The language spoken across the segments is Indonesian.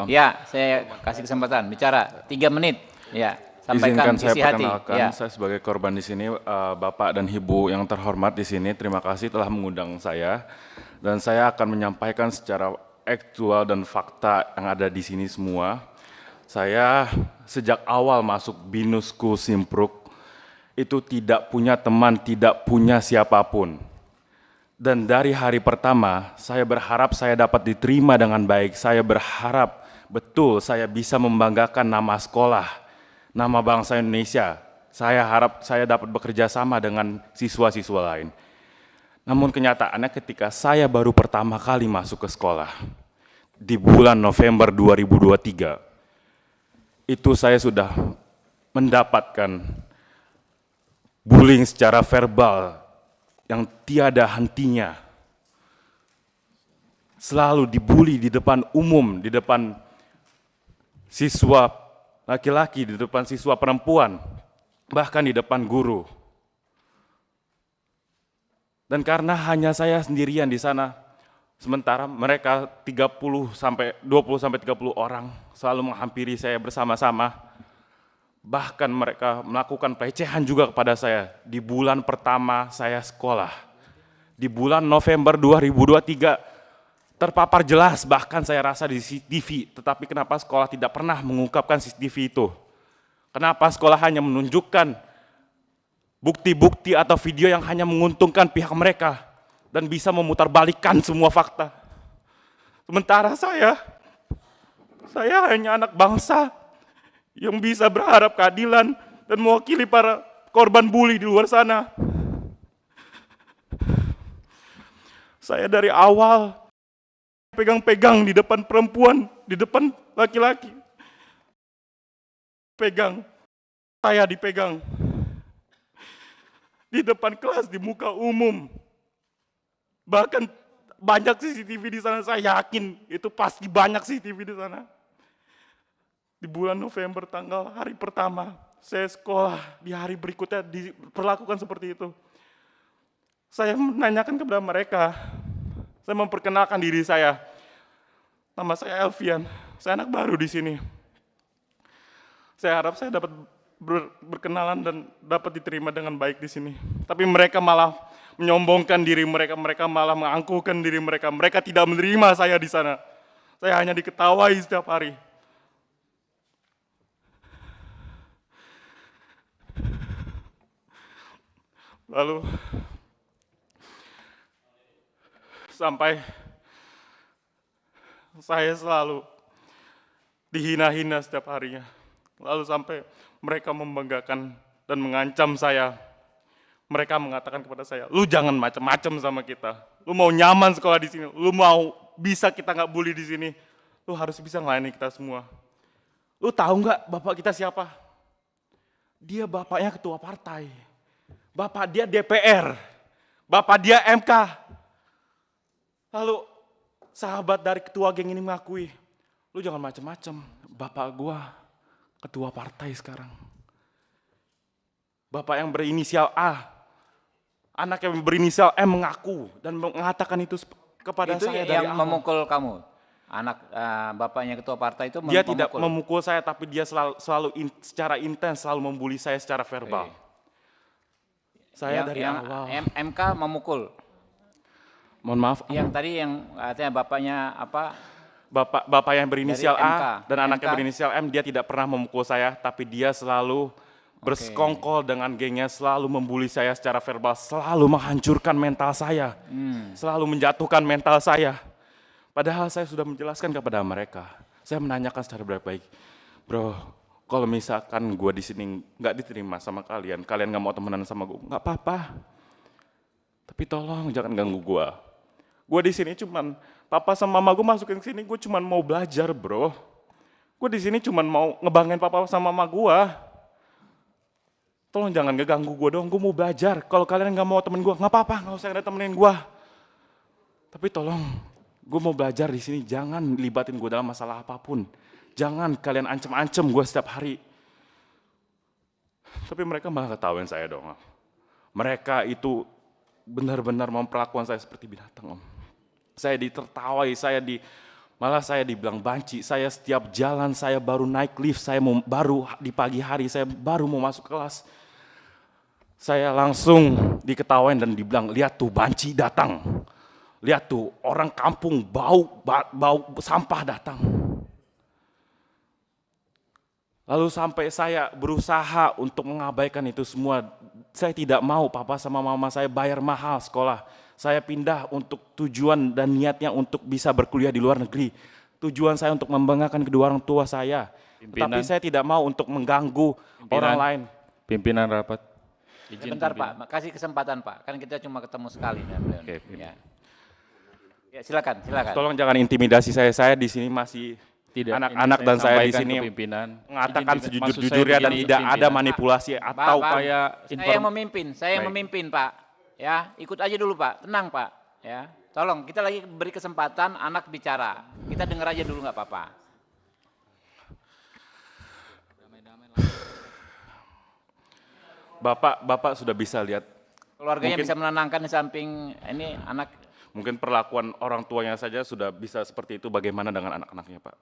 Om. Ya, saya kasih kesempatan bicara 3 menit. Ya, sampaikan Izinkan saya isi hati. perkenalkan, Ya. saya sebagai korban di sini, Bapak dan Ibu yang terhormat di sini, terima kasih telah mengundang saya. Dan saya akan menyampaikan secara aktual dan fakta yang ada di sini semua. Saya sejak awal masuk BINUS School Simpruk, itu tidak punya teman, tidak punya siapapun. Dan dari hari pertama, saya berharap saya dapat diterima dengan baik. Saya berharap betul saya bisa membanggakan nama sekolah, nama bangsa Indonesia. Saya harap saya dapat bekerja sama dengan siswa-siswa lain. Namun kenyataannya ketika saya baru pertama kali masuk ke sekolah, di bulan November 2023, itu saya sudah mendapatkan bullying secara verbal yang tiada hentinya. Selalu dibully di depan umum, di depan siswa laki-laki, di depan siswa perempuan, bahkan di depan guru. Dan karena hanya saya sendirian di sana, sementara mereka 20 sampai 30 orang selalu menghampiri saya bersama-sama. Bahkan mereka melakukan pelecehan juga kepada saya di bulan pertama saya sekolah. Di bulan November 2023 terpapar jelas, bahkan saya rasa di CCTV, tetapi kenapa sekolah tidak pernah mengungkapkan CCTV itu? Kenapa sekolah hanya menunjukkan bukti-bukti atau video yang hanya menguntungkan pihak mereka dan bisa memutarbalikkan semua fakta? Sementara saya hanya anak bangsa yang bisa berharap keadilan dan mewakili para korban bully di luar sana. Saya dari awal pegang-pegang di depan perempuan, di depan laki-laki. Pegang, saya dipegang. Di depan kelas, di muka umum. Bahkan banyak CCTV di sana, saya yakin itu pasti banyak CCTV di sana. Di bulan November hari pertama saya sekolah, di hari berikutnya diperlakukan seperti itu. Saya menanyakan kepada mereka, saya memperkenalkan diri saya. Nama saya Elvian, saya anak baru di sini. Saya harap saya dapat berkenalan dan dapat diterima dengan baik di sini. Tapi mereka malah menyombongkan diri mereka, mereka malah mengangkuhkan diri mereka. Mereka tidak menerima saya di sana. Saya hanya diketawai setiap hari. Lalu sampai saya selalu dihina-hina setiap harinya. Lalu sampai mereka membanggakan dan mengancam saya. Mereka mengatakan kepada saya, lu jangan macam-macam sama kita. Lu mau nyaman sekolah di sini, lu mau bisa kita nggak bully di sini, lu harus bisa melayani kita semua. Lu tahu nggak bapak kita siapa? Dia bapaknya ketua partai. Bapak dia DPR, bapak dia MK. Lalu sahabat dari ketua geng ini mengakui, lu jangan macam-macam, bapak gua ketua partai sekarang. Bapak yang berinisial A, anak yang berinisial M mengaku dan mengatakan itu kepada Itu saya dari yang awal. memukul kamu? Anak bapaknya ketua partai itu Dia tidak memukul saya, tapi dia selalu secara intens selalu membuli saya secara verbal. Saya dari awal. MK memukul. Mohon maaf. Yang tadi yang artinya bapaknya apa? Bapak yang berinisial Dari A MK. dan anak yang MK. berinisial M, dia tidak pernah memukul saya, tapi dia selalu bersekongkol dengan gengnya, selalu membuli saya secara verbal, selalu menghancurkan mental saya, selalu menjatuhkan mental saya. Padahal saya sudah menjelaskan kepada mereka, saya menanyakan secara baik-baik, bro, kalau misalkan gue di sini nggak diterima sama kalian nggak mau temenan sama gue, nggak apa-apa. Tapi tolong jangan ganggu gue. Gue di sini cuman papa sama mama gue masukin ke sini, gue cuman mau belajar, bro. Gue di sini cuman mau ngebanggain papa sama mama gue. Tolong jangan ngeganggu gue dong, gue mau belajar. Kalau kalian nggak mau temen gue, nggak apa-apa, nggak usah ada temenin gue. Tapi tolong, gue mau belajar di sini, jangan libatin gue dalam masalah apapun. Jangan kalian ancam-ancam gue setiap hari. Tapi mereka malah ketawain saya dong. Mereka itu benar-benar memperlakukan saya seperti binatang, Om. Saya ditertawai, saya Malah saya dibilang banci, saya setiap jalan, saya baru naik lift, baru di pagi hari, saya baru mau masuk kelas. Saya langsung diketawain dan dibilang, lihat tuh banci datang. Lihat tuh orang kampung bau sampah datang. Lalu sampai saya berusaha untuk mengabaikan itu semua. Saya tidak mau papa sama mama saya bayar mahal sekolah. Saya pindah untuk tujuan dan niatnya untuk bisa berkuliah di luar negeri. Tujuan saya untuk membanggakan kedua orang tua saya. Tapi saya tidak mau untuk mengganggu orang lain. Pimpinan rapat. Sebentar Pak, kasih kesempatan Pak, kan kita cuma ketemu sekali. Oke. Ya, silakan. Tolong jangan intimidasi saya. Saya di sini masih anak-anak dan saya di sini mengatakan sejujur-jujurnya dan tidak ada manipulasi atau saya yang memimpin Pak. Ya, ikut aja dulu Pak, tenang Pak. Ya, tolong kita lagi beri kesempatan anak bicara. Kita dengar aja dulu nggak apa-apa. Bapak sudah bisa lihat. Keluarganya Mungkin- bisa menenangkan di samping ini anak. Mungkin perlakuan orang tuanya saja sudah bisa seperti itu, bagaimana dengan anak-anaknya Pak?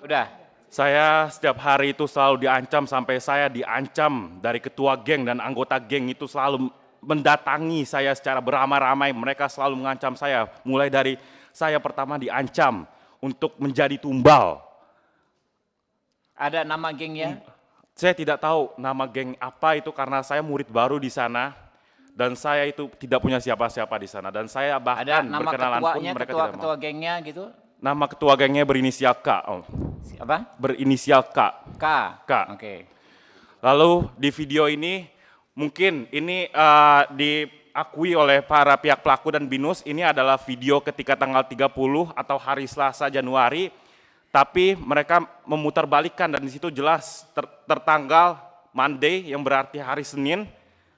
Udah. Saya setiap hari itu selalu diancam, sampai saya diancam dari ketua geng dan anggota geng itu selalu mendatangi saya secara beramai-ramai. Mereka selalu mengancam saya, mulai dari saya pertama diancam untuk menjadi tumbal. Ada nama gengnya? Saya tidak tahu nama geng apa itu karena saya murid baru di sana dan saya itu tidak punya siapa-siapa di sana dan saya Ada bahkan nama berkenalan pun ketuanya, mereka tidak mau. ketua gengnya gitu? Nama ketua gengnya berinisial K. Apa? Berinisial K. K. K. Oke. Lalu di video ini mungkin ini diakui oleh para pihak pelaku dan BINUS, ini adalah video ketika tanggal 30 atau hari Selasa Januari, tapi mereka memutarbalikkan dan di situ jelas tertanggal Monday yang berarti hari Senin.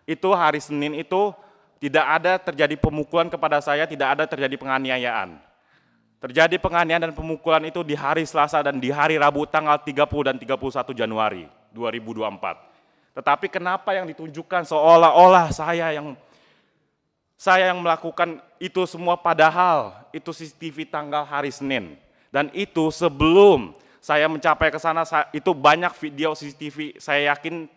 Itu hari Senin itu tidak ada terjadi pemukulan kepada saya, tidak ada terjadi penganiayaan. Terjadi penganiayaan dan pemukulan itu di hari Selasa dan di hari Rabu tanggal 30 dan 31 Januari 2024. Tetapi kenapa yang ditunjukkan seolah-olah saya yang melakukan itu semua padahal itu CCTV tanggal hari Senin. Dan itu sebelum saya mencapai ke sana itu banyak video CCTV saya yakin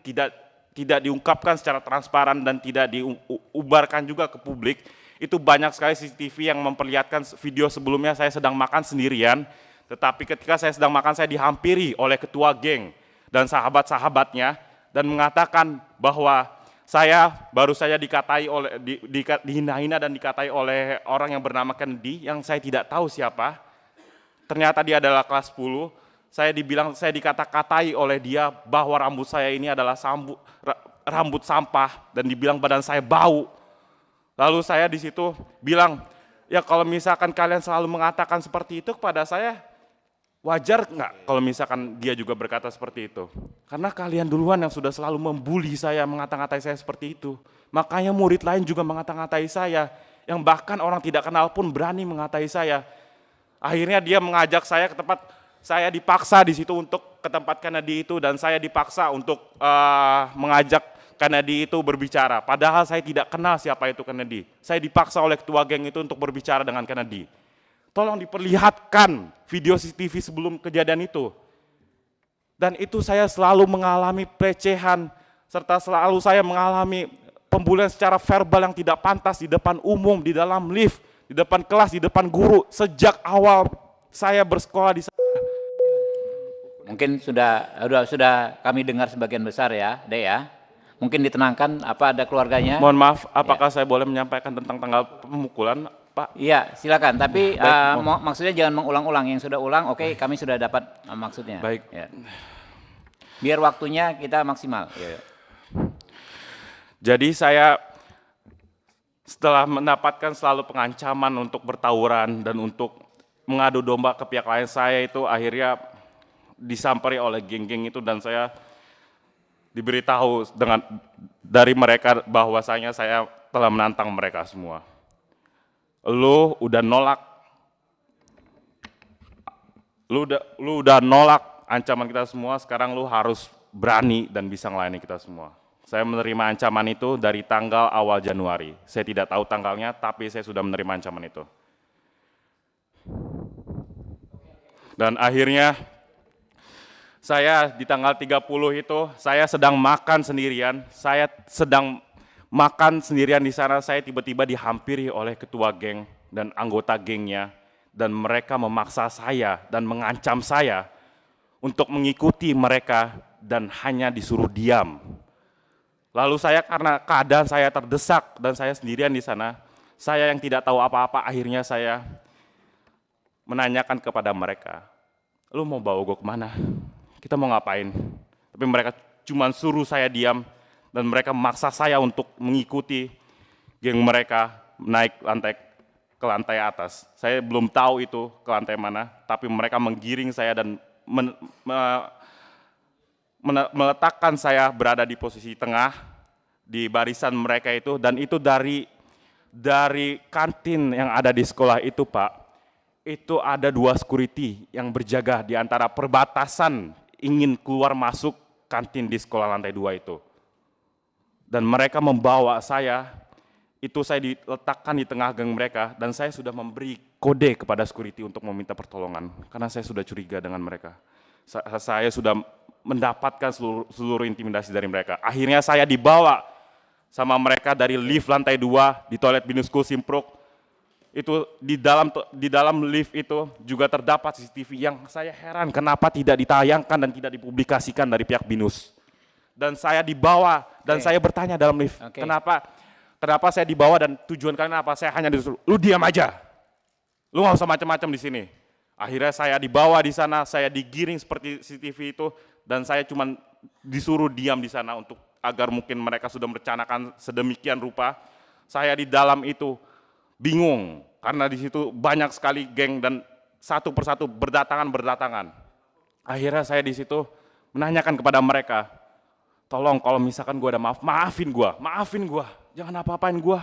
tidak diungkapkan secara transparan dan tidak diubarkan juga ke publik. Itu banyak sekali CCTV yang memperlihatkan video sebelumnya saya sedang makan sendirian. Tetapi ketika saya sedang makan saya dihampiri oleh ketua geng dan sahabat-sahabatnya dan mengatakan bahwa saya baru saja dikatai oleh dihina-hina dan dikatai oleh orang yang bernama Kennedy yang saya tidak tahu siapa. Ternyata dia adalah kelas 10. Saya dikata-katai oleh dia bahwa rambut saya ini adalah rambut sampah dan dibilang badan saya bau. Lalu saya di situ bilang, ya kalau misalkan kalian selalu mengatakan seperti itu kepada saya, wajar nggak kalau misalkan dia juga berkata seperti itu? Karena kalian duluan yang sudah selalu membuli saya, mengata-ngatai saya seperti itu. Makanya murid lain juga mengata-ngatai saya, yang bahkan orang tidak kenal pun berani mengatai saya. Akhirnya dia mengajak saya ke tempat, saya dipaksa di situ untuk ke tempat Kennedy itu dan saya dipaksa untuk mengajak Kennedy itu berbicara. Padahal saya tidak kenal siapa itu Kennedy. Saya dipaksa oleh ketua geng itu untuk berbicara dengan Kennedy. Tolong diperlihatkan video CCTV sebelum kejadian itu. Dan itu saya selalu mengalami pelecehan, serta selalu saya mengalami pembulian secara verbal yang tidak pantas di depan umum, di dalam lift, di depan kelas, di depan guru, sejak awal saya bersekolah di sana. Mungkin sudah kami dengar sebagian besar ya, Dek ya. Mungkin ditenangkan, apa ada keluarganya? Mohon maaf, apakah saya boleh menyampaikan tentang tanggal pemukulan, Pak? Iya, silakan. Tapi Baik, maksudnya jangan mengulang-ulang. Yang sudah ulang, oke, kami sudah dapat maksudnya. Baik. Ya. Biar waktunya kita maksimal. Ya. Jadi saya setelah mendapatkan selalu pengancaman untuk bertawuran dan untuk mengadu domba ke pihak lain, saya itu akhirnya disamperi oleh geng-geng itu dan saya diberitahu dari mereka bahwasanya saya telah menantang mereka semua. Lu udah nolak ancaman kita semua, sekarang lu harus berani dan bisa melayani kita semua. Saya menerima ancaman itu dari tanggal awal Januari. Saya tidak tahu tanggalnya, tapi saya sudah menerima ancaman itu. Dan akhirnya saya di tanggal 30 itu, saya sedang makan sendirian, di sana, saya tiba-tiba dihampiri oleh ketua geng dan anggota gengnya, dan mereka memaksa saya dan mengancam saya untuk mengikuti mereka dan hanya disuruh diam. Lalu saya karena keadaan saya terdesak dan saya sendirian di sana, saya yang tidak tahu apa-apa, akhirnya saya menanyakan kepada mereka, lu mau bawa gue kemana? Kita mau ngapain? Tapi mereka cuma suruh saya diam dan mereka memaksa saya untuk mengikuti geng mereka naik ke lantai atas. Saya belum tahu itu ke lantai mana, tapi mereka menggiring saya dan meletakkan saya berada di posisi tengah di barisan mereka itu, dan itu dari kantin yang ada di sekolah itu, Pak. Itu ada 2 security yang berjaga di antara perbatasan ingin keluar masuk kantin di sekolah lantai 2 itu. Dan mereka membawa saya, itu saya diletakkan di tengah geng mereka, dan saya sudah memberi kode kepada security untuk meminta pertolongan, karena saya sudah curiga dengan mereka. Saya sudah mendapatkan seluruh intimidasi dari mereka. Akhirnya saya dibawa sama mereka dari lift lantai 2 di toilet Binus School Simpruk. Itu di dalam lift itu juga terdapat CCTV yang saya heran kenapa tidak ditayangkan dan tidak dipublikasikan dari pihak Binus. Dan saya dibawa dan saya bertanya dalam lift, kenapa saya dibawa dan tujuan kalian apa? Saya hanya disuruh, lu diam aja, lu nggak usah macam-macam di sini. Akhirnya saya dibawa di sana, saya digiring seperti CCTV itu, dan saya cuma disuruh diam di sana untuk agar mungkin mereka sudah merencanakan sedemikian rupa. Saya di dalam itu bingung karena di situ banyak sekali geng dan satu persatu berdatangan. Akhirnya saya di situ menanyakan kepada mereka, tolong kalau misalkan gue ada maafin gue, jangan apa-apain gue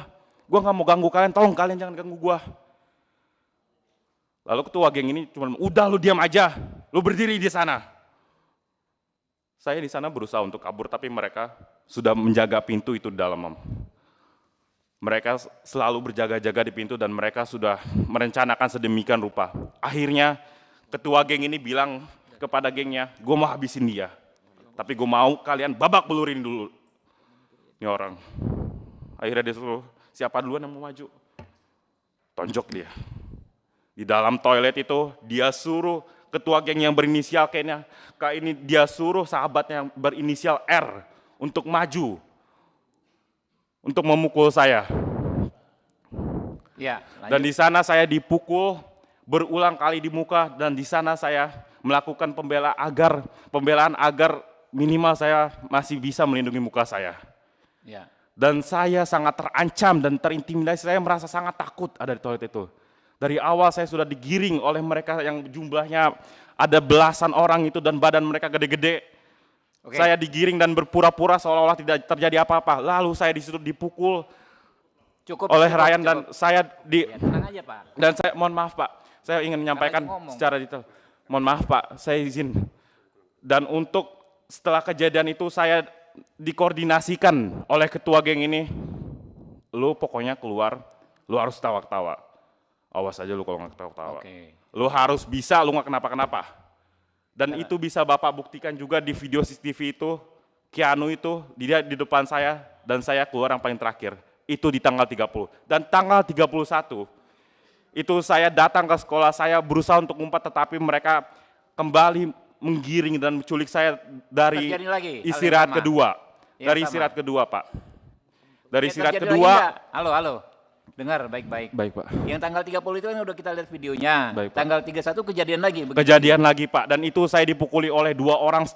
nggak mau ganggu kalian, tolong kalian jangan ganggu gue. Lalu ketua geng ini cuma, udah lu diam aja, lu berdiri di sana. Saya di sana berusaha untuk kabur, tapi mereka sudah menjaga pintu itu di dalam. Mereka selalu berjaga-jaga di pintu dan mereka sudah merencanakan sedemikian rupa. Akhirnya ketua geng ini bilang kepada gengnya, gue mau habisin dia. Tapi gue mau kalian babak belurin dulu. Ini orang. Akhirnya dia suruh, siapa duluan yang mau maju? Tonjok dia. Di dalam toilet itu dia suruh ketua geng yang berinisial kayaknya, dia suruh sahabatnya yang berinisial R untuk maju. Untuk memukul saya. Ya, dan di sana saya dipukul berulang kali di muka, dan di sana saya melakukan pembelaan agar minimal saya masih bisa melindungi muka saya. Ya. Dan saya sangat terancam dan terintimidasi, saya merasa sangat takut ada di toilet itu. Dari awal saya sudah digiring oleh mereka yang jumlahnya ada belasan orang itu dan badan mereka gede-gede. Saya digiring dan berpura-pura seolah-olah tidak terjadi apa-apa. Lalu saya di situ dipukul oleh Ryan dan saya ya, tenang aja, Pak. Dan saya mohon maaf, Pak. Saya ingin menyampaikan secara detail. Mohon maaf, Pak, saya izin. Dan untuk setelah kejadian itu saya dikoordinasikan oleh ketua geng ini. Lu pokoknya keluar, lu harus tawa-tawa. Awas aja lu kalau nggak ketawa-tawa. Lu harus bisa, lu nggak kenapa-kenapa. Dan itu bisa Bapak buktikan juga di video CCTV itu, Keanu itu, dia di depan saya, dan saya keluar yang paling terakhir. Itu di tanggal 30. Dan tanggal 31, itu saya datang ke sekolah, saya berusaha untuk ngumpet, tetapi mereka kembali menggiring dan menculik saya dari istirahat kedua. Dari istirahat kedua, Pak. Dari istirahat kedua. Halo. Dengar baik-baik. Baik, Pak. Yang tanggal 30 itu kan udah kita lihat videonya. Baik, Pak. Tanggal 31 kejadian lagi. Begitu? Kejadian lagi, Pak. Dan itu saya dipukuli oleh 2 orang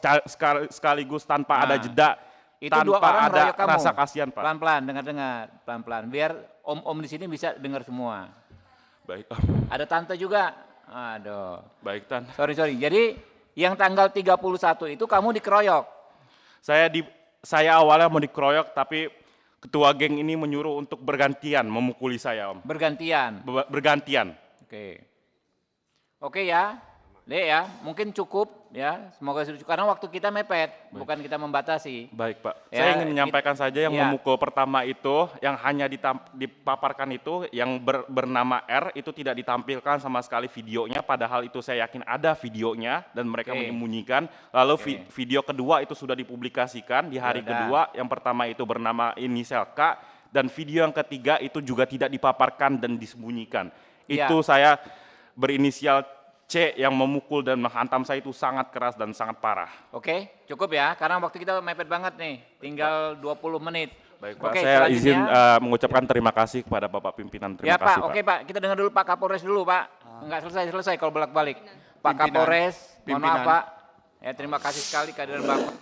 sekaligus tanpa ada jeda. Itu tanpa 2 orang ada kamu. rasa kasihan, Pak. Pelan-pelan, dengar. Pelan-pelan. Biar om-om di sini bisa dengar semua. Baik, Ada tante juga. Aduh. Baik, Tan. Sorry. Jadi yang tanggal 31 itu kamu dikeroyok. Saya awalnya mau dikeroyok, tapi ketua geng ini menyuruh untuk bergantian memukuli saya, Om. Bergantian. Bergantian. Oke ya. Dek ya, mungkin cukup ya, semoga cukup karena waktu kita mepet, bukan kita membatasi. Baik Pak, Ya, saya ingin menyampaikan saja yang iya. memukul pertama itu, yang hanya dipaparkan itu, yang bernama R itu tidak ditampilkan sama sekali videonya, padahal itu saya yakin ada videonya dan mereka Oke. menyembunyikan. Lalu Oke. video kedua itu sudah dipublikasikan di hari Yaudah. kedua, yang pertama itu bernama inisial K, dan video yang ketiga itu juga tidak dipaparkan dan disembunyikan. Iya. Itu saya berinisial C yang memukul dan menghantam saya itu sangat keras dan sangat parah. Oke, cukup ya, karena waktu kita mepet banget nih, tinggal 20 menit. Baik Pak, Oke, saya selanjutnya- izin mengucapkan terima kasih kepada Bapak Pimpinan. Terima Ya kasih Pak, oke Pak, kita dengar dulu Pak Kapolres dulu Pak. Enggak selesai kalau bolak-balik. Pak Pimpinan. Kapolres, mohon maaf Pimpinan. Pak. Ya terima kasih sekali kehadiran Bapak.